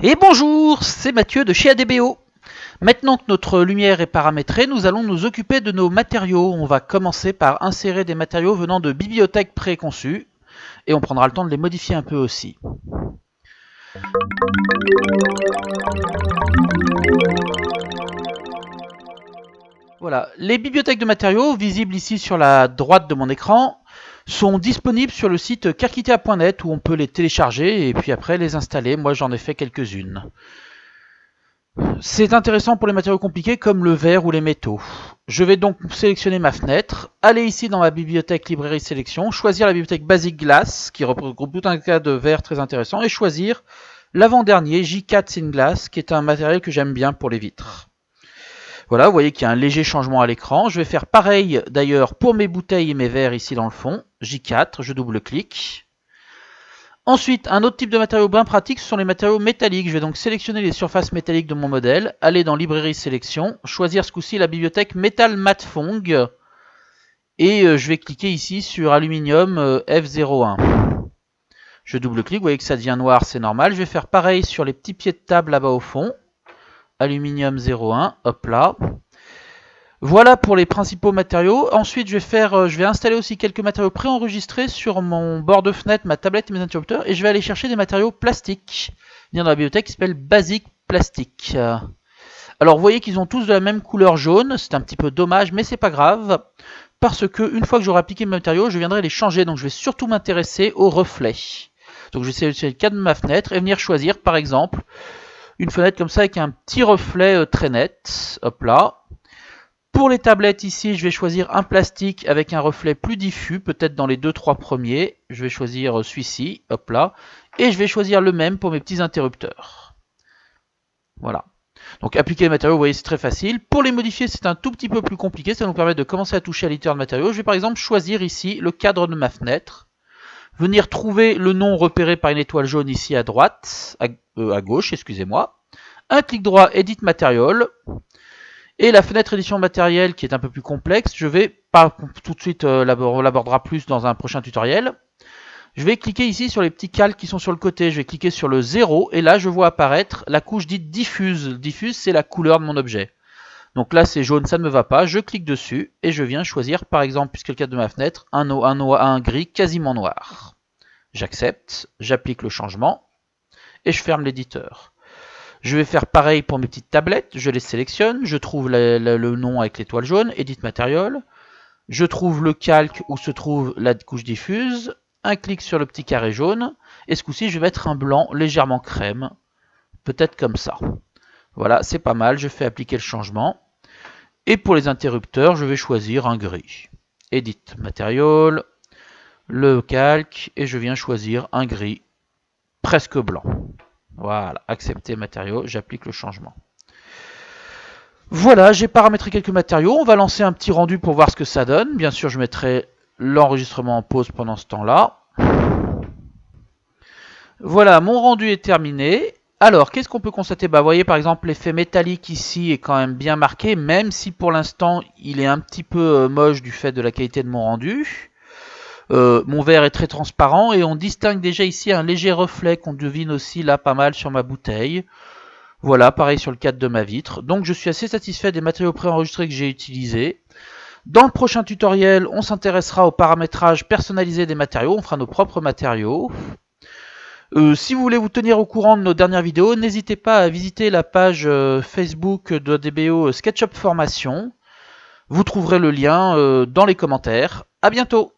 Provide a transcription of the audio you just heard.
Et bonjour, c'est Mathieu de chez ADBO. Maintenant que notre lumière est paramétrée, nous allons nous occuper de nos matériaux. On va commencer par insérer des matériaux venant de bibliothèques préconçues et on prendra le temps de les modifier un peu aussi. Voilà, les bibliothèques de matériaux, visibles ici sur la droite de mon écran, sont disponibles sur le site carquitea.net où on peut les télécharger et puis après les installer. Moi j'en ai fait quelques-unes. C'est intéressant pour les matériaux compliqués comme le verre ou les métaux. Je vais donc sélectionner ma fenêtre, aller ici dans ma bibliothèque librairie sélection, choisir la bibliothèque Basic Glass qui regroupe tout un tas de verres très intéressants et choisir l'avant-dernier J4 Thin Glass qui est un matériel que j'aime bien pour les vitres. Voilà, vous voyez qu'il y a un léger changement à l'écran. Je vais faire pareil d'ailleurs pour mes bouteilles et mes verres ici dans le fond. J4, je double-clique. Ensuite, un autre type de matériau bien pratique, ce sont les matériaux métalliques. Je vais donc sélectionner les surfaces métalliques de mon modèle, aller dans Librairie Sélection, choisir ce coup-ci la bibliothèque Metal Matte Fong, et je vais cliquer ici sur Aluminium F01. Je double-clique, vous voyez que ça devient noir, c'est normal. Je vais faire pareil sur les petits pieds de table là-bas au fond. Aluminium 01, hop là. Voilà pour les principaux matériaux. Ensuite, je vais installer aussi quelques matériaux préenregistrés sur mon bord de fenêtre, ma tablette et mes interrupteurs. Et je vais aller chercher des matériaux plastiques. Venir dans la bibliothèque qui s'appelle Basic Plastic. Alors, vous voyez qu'ils ont tous de la même couleur jaune. C'est un petit peu dommage, mais c'est pas grave. Parce que une fois que j'aurai appliqué mes matériaux, je viendrai les changer. Donc, je vais surtout m'intéresser aux reflets. Donc, je vais sélectionner le cadre de ma fenêtre et venir choisir, par exemple, une fenêtre comme ça avec un petit reflet très net. Hop là. Pour les tablettes ici, je vais choisir un plastique avec un reflet plus diffus, peut-être dans les 2-3 premiers. Je vais choisir celui-ci, hop là. Et je vais choisir le même pour mes petits interrupteurs. Voilà. Donc appliquer les matériaux, vous voyez, c'est très facile. Pour les modifier, c'est un tout petit peu plus compliqué. Ça va nous permettre de commencer à toucher à l'éditeur de matériaux. Je vais par exemple choisir ici le cadre de ma fenêtre. Venir trouver le nom repéré par une étoile jaune ici à droite, à gauche, excusez-moi. Un clic droit, Edit Material. Et la fenêtre édition matériel qui est un peu plus complexe, je vais pas tout de suite, on l'abordera plus dans un prochain tutoriel. Je vais cliquer ici sur les petits calques qui sont sur le côté, je vais cliquer sur le 0 et là je vois apparaître la couche dite diffuse. Diffuse, c'est la couleur de mon objet. Donc là c'est jaune, ça ne me va pas, je clique dessus et je viens choisir par exemple, puisque le cadre de ma fenêtre, un gris quasiment noir. J'accepte, j'applique le changement et je ferme l'éditeur. Je vais faire pareil pour mes petites tablettes, je les sélectionne, je trouve le nom avec l'étoile jaune, Edit Material, je trouve le calque où se trouve la couche diffuse, un clic sur le petit carré jaune, et ce coup-ci je vais mettre un blanc légèrement crème, peut-être comme ça. Voilà, c'est pas mal, je fais appliquer le changement. Et pour les interrupteurs, je vais choisir un gris. Edit Material, le calque, et je viens choisir un gris presque blanc. Voilà, accepter matériaux, j'applique le changement. Voilà, j'ai paramétré quelques matériaux. On va lancer un petit rendu pour voir ce que ça donne. Bien sûr, je mettrai l'enregistrement en pause pendant ce temps-là. Voilà, mon rendu est terminé. Alors, qu'est-ce qu'on peut constater? Vous voyez par exemple l'effet métallique ici est quand même bien marqué, même si pour l'instant il est un petit peu moche du fait de la qualité de mon rendu. Mon verre est très transparent et on distingue déjà ici un léger reflet qu'on devine aussi là pas mal sur ma bouteille. Voilà, pareil sur le cadre de ma vitre. Donc je suis assez satisfait des matériaux préenregistrés que j'ai utilisés. Dans le prochain tutoriel, on s'intéressera au paramétrage personnalisé des matériaux. On fera nos propres matériaux. Si vous voulez vous tenir au courant de nos dernières vidéos, n'hésitez pas à visiter la page Facebook de ADBO SketchUp Formation. Vous trouverez le lien dans les commentaires. À bientôt!